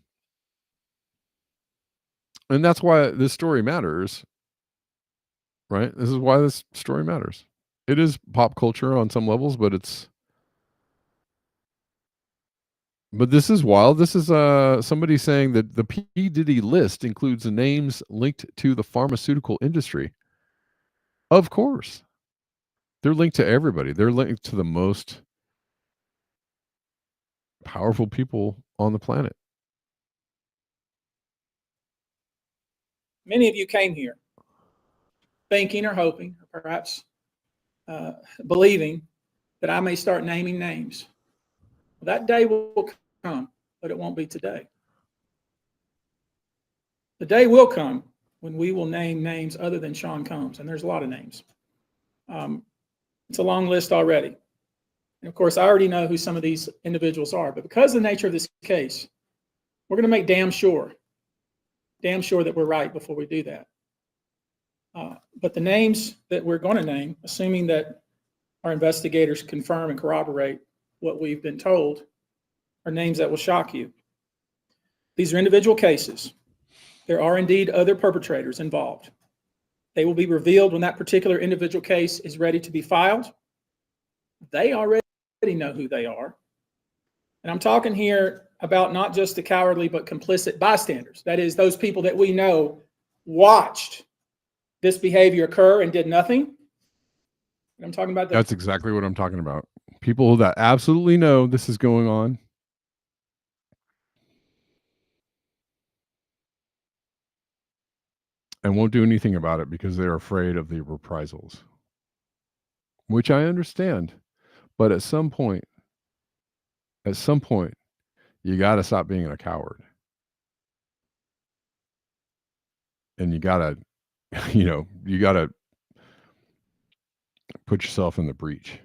Speaker 1: And that's why this story matters, right? This is why this story matters. It is pop culture on some levels, but this is wild. This is somebody saying that the P. Diddy list includes names linked to the pharmaceutical industry. Of course. They're linked to everybody. They're linked to the most powerful people on the planet.
Speaker 4: Many of you came here thinking or hoping, or perhaps believing that I may start naming names. Well, that day will come, but it won't be today. The day will come when we will name names other than Sean Combs, and there's a lot of names. It's a long list already. And of course, I already know who some of these individuals are, but because of the nature of this case, we're going to make damn sure that we're right before we do that. But the names that we're going to name, assuming that our investigators confirm and corroborate what we've been told, are names that will shock you. These are individual cases. There are indeed other perpetrators involved. They will be revealed when that particular individual case is ready to be filed. They already know who they are. And I'm talking here about not just the cowardly but complicit bystanders. That is, those people that we know watched this behavior occur and did nothing. And I'm talking about that.
Speaker 1: That's exactly what I'm talking about. People that absolutely know this is going on. And won't do anything about it because they're afraid of the reprisals, which I understand. But at some point, you got to stop being a coward. And you got to, you got to put yourself in the breach.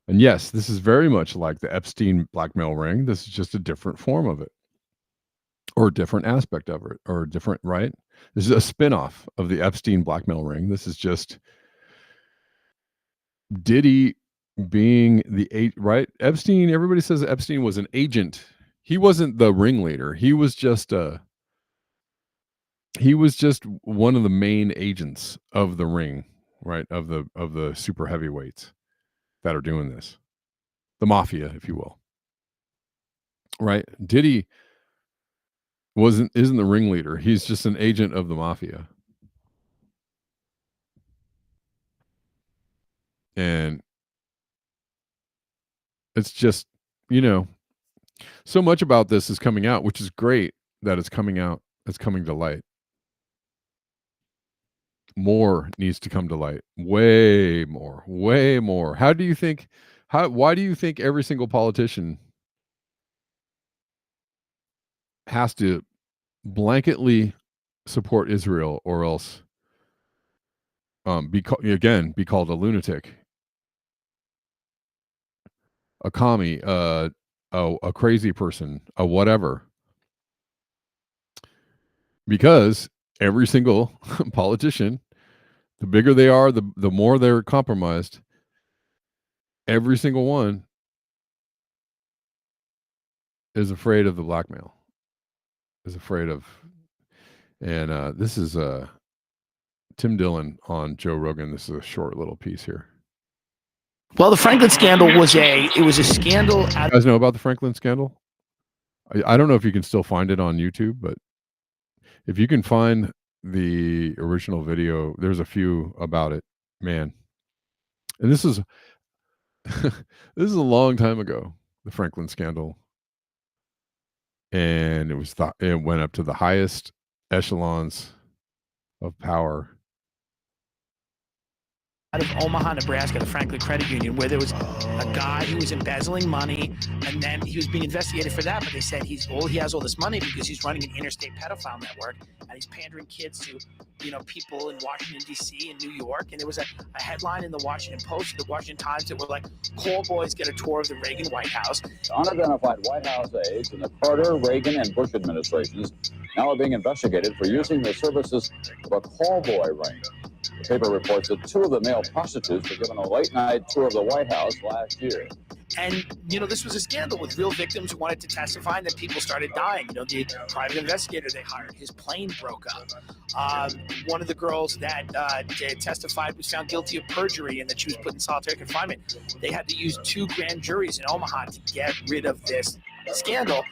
Speaker 1: And yes, this is very much like the Epstein blackmail ring. This is just a different form of it, or a different aspect of it, or different, right? This is a spin-off of the Epstein blackmail ring. This is just Diddy being right? Epstein, everybody says Epstein was an agent. He wasn't the ringleader. He was just one of the main agents of the ring, right? Of the super heavyweights that are doing this. The mafia, if you will. Right? Diddy isn't the ringleader. He's just an agent of the mafia. And it's just, so much about this is coming out, which is great that it's coming out. It's coming to light. More needs to come to light. Way more. Why do you think every single politician has to blanketly support Israel or else be called a lunatic, a commie, a crazy person, a whatever? Because every single politician, the bigger they are, the more they're compromised. Every single one is afraid of the blackmail. Is afraid of, and this is Tim Dillon on Joe Rogan. This is a short little piece here.
Speaker 5: Well, the Franklin scandal was a scandal.
Speaker 1: You guys know about the Franklin scandal? I don't know if you can still find it on YouTube, but if you can find the original video, there's a few about it, man. And this is this is a long time ago, the Franklin scandal. And it went up to the highest echelons of power.
Speaker 5: Out of Omaha, Nebraska, the Franklin Credit Union, where there was a guy who was embezzling money, and then he was being investigated for that. But they said he has all this money because he's running an interstate pedophile network, and he's pandering kids to, people in Washington D.C. and New York. And there was a headline in the Washington Post, the Washington Times, that were like, "Call boys get a tour of the Reagan White House."
Speaker 6: Unidentified White House aides in the Carter, Reagan, and Bush administrations now are being investigated for using the services of a call boy ring. The paper reports that two of the male prostitutes were given a late-night tour of the White House last year.
Speaker 5: And, this was a scandal with real victims who wanted to testify, and then people started dying. The private investigator they hired, his plane broke up. One of the girls that testified was found guilty of perjury and that she was put in solitary confinement. They had to use 2 grand juries in Omaha to get rid of this scandal.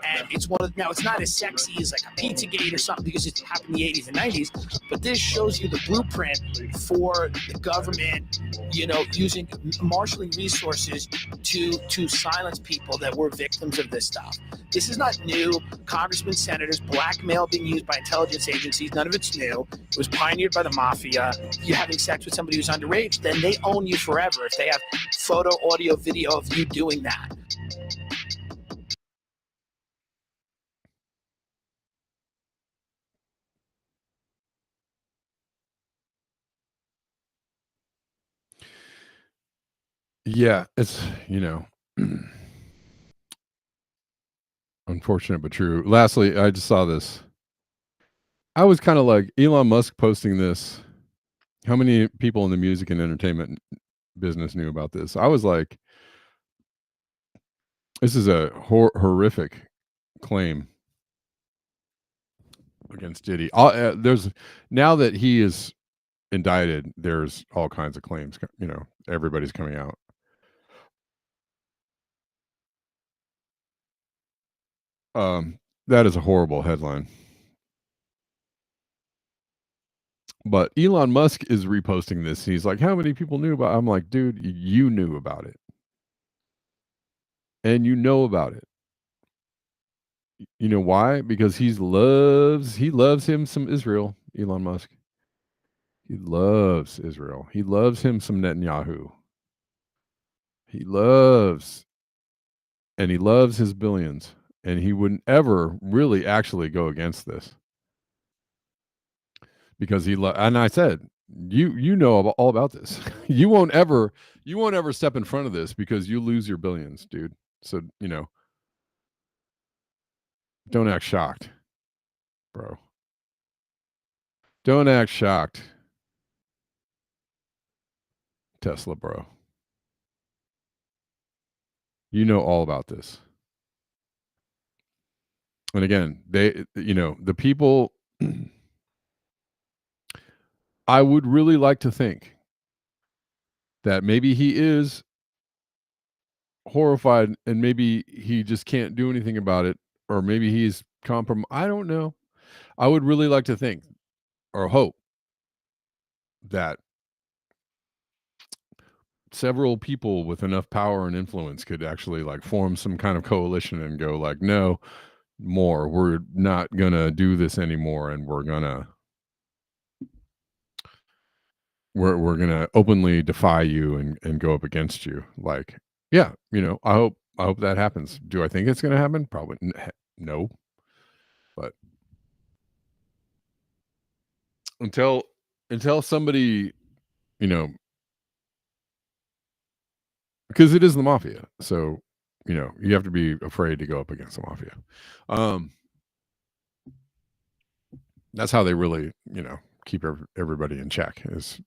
Speaker 5: And it's now it's not as sexy as like a Pizzagate or something because it happened in the 80s and 90s, but this shows you the blueprint for the government, using marshaling resources to silence people that were victims of this stuff. This is not new. Congressmen, senators, blackmail being used by intelligence agencies, none of it's new. It was pioneered by the mafia. You're having sex with somebody who's underage, then they own you forever if they have photo, audio, video of you doing that.
Speaker 1: Yeah, it's, unfortunate but true. Lastly, I just saw this. I was kind of like Elon Musk posting this. How many people in the music and entertainment business knew about this? I was like, this is a horrific claim against Diddy. There's now that he is indicted, there's all kinds of claims. Everybody's coming out. That is a horrible headline. But Elon Musk is reposting this. He's like, how many people knew about it? I'm like, dude, you knew about it. And you know about it. You know why? Because he loves him some Israel, Elon Musk. He loves Israel. He loves him some Netanyahu. He loves his billions. And he wouldn't ever really actually go against this. Because and I said, you know all about this. You won't ever step in front of this because you lose your billions, dude. So, don't act shocked, bro. Don't act shocked, Tesla, bro. You know all about this. And again, the people, I would really like to think that maybe he is horrified and maybe he just can't do anything about it, or maybe he's compromised. I don't know. I would really like to think or hope that several people with enough power and influence could actually form some kind of coalition and go no more. We're not gonna do this anymore, and we're gonna openly defy you and go up against you. I hope that happens. Do I think it's gonna happen? Probably no. But until somebody, because it is the mafia, so you have to be afraid to go up against the mafia. That's how they really keep everybody in check, is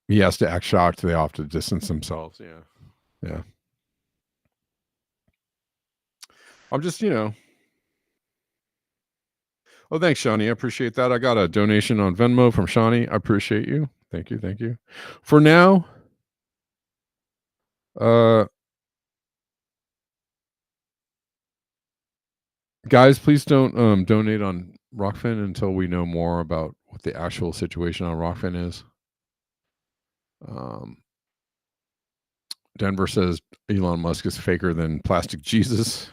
Speaker 1: he has to act shocked. They have to distance themselves. Yeah. I'm just Oh, thanks, Shawnee. I appreciate that. I got a donation on Venmo from Shawnee. I appreciate you. Thank you. For now, guys, please don't donate on Rockfin until we know more about what the actual situation on Rockfin is. Denver says Elon Musk is faker than Plastic Jesus.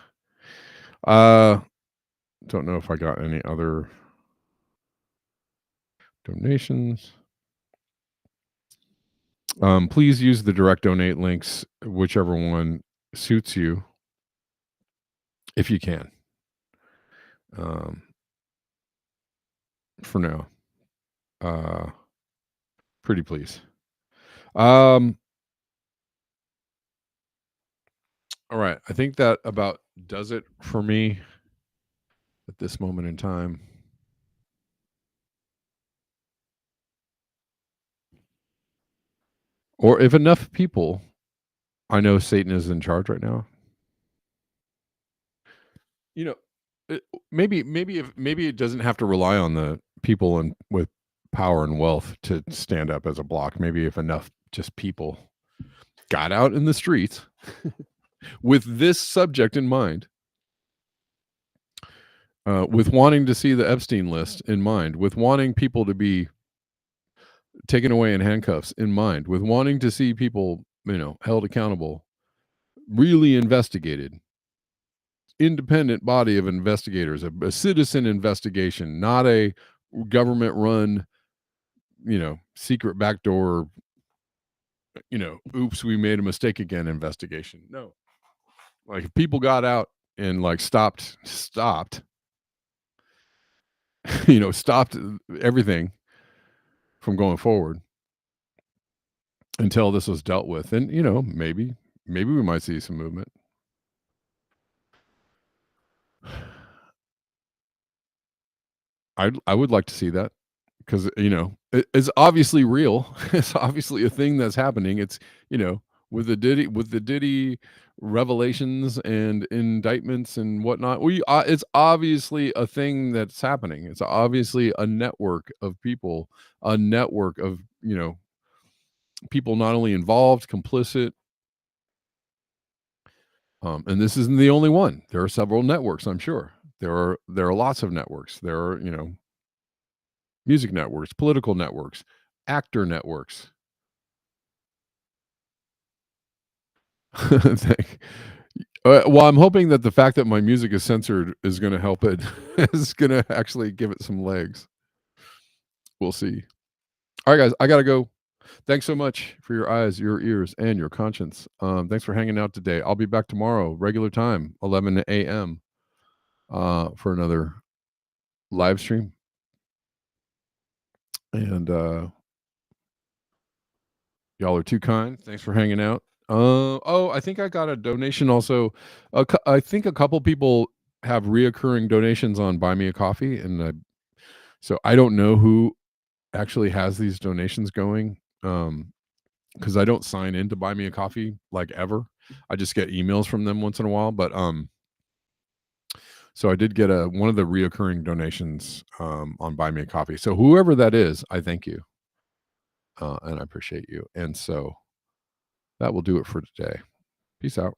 Speaker 1: Don't know if I got any other donations. Please use the direct donate links, whichever one suits you, if you can. For now, pretty please. All right, I think that about does it for me at this moment in time. Or if enough people, I know Satan is in charge right now. Maybe it doesn't have to rely on the people with power and wealth to stand up as a block. Maybe if enough just people got out in the streets with this subject in mind, with wanting to see the Epstein list in mind, with wanting people to be taken away in handcuffs in mind, with wanting to see people, held accountable, really investigated, independent body of investigators, a citizen investigation, not a government run, secret backdoor, oops, we made a mistake again investigation. No. Like if people got out and like stopped, stopped everything from going forward until this was dealt with. And, maybe we might see some movement. I would like to see that because, it's obviously real. It's obviously a thing that's happening. It's, with the Diddy revelations and indictments and whatnot, it's obviously a thing that's happening. It's obviously a network of people, a network of, people not only involved, complicit. And this isn't the only one. There are several networks, I'm sure. There are lots of networks. There are, music networks, political networks, actor networks. Well, I'm hoping that the fact that my music is censored is going to help it. Is going to actually give it some legs. We'll see. All right, guys, I got to go. Thanks so much for your eyes, your ears, and your conscience. Thanks for hanging out today. I'll be back tomorrow, regular time, 11 a.m. For another live stream. And y'all are too kind. Thanks for hanging out. I think I got a donation also. I think a couple people have reoccurring donations on Buy Me a Coffee, and so I don't know who actually has these donations going, because I don't sign in to Buy Me a Coffee like ever. I just get emails from them once in a while, but so I did get one of the reoccurring donations on Buy Me a Coffee. So whoever that is, I thank you, and I appreciate you. And so that will do it for today. Peace out.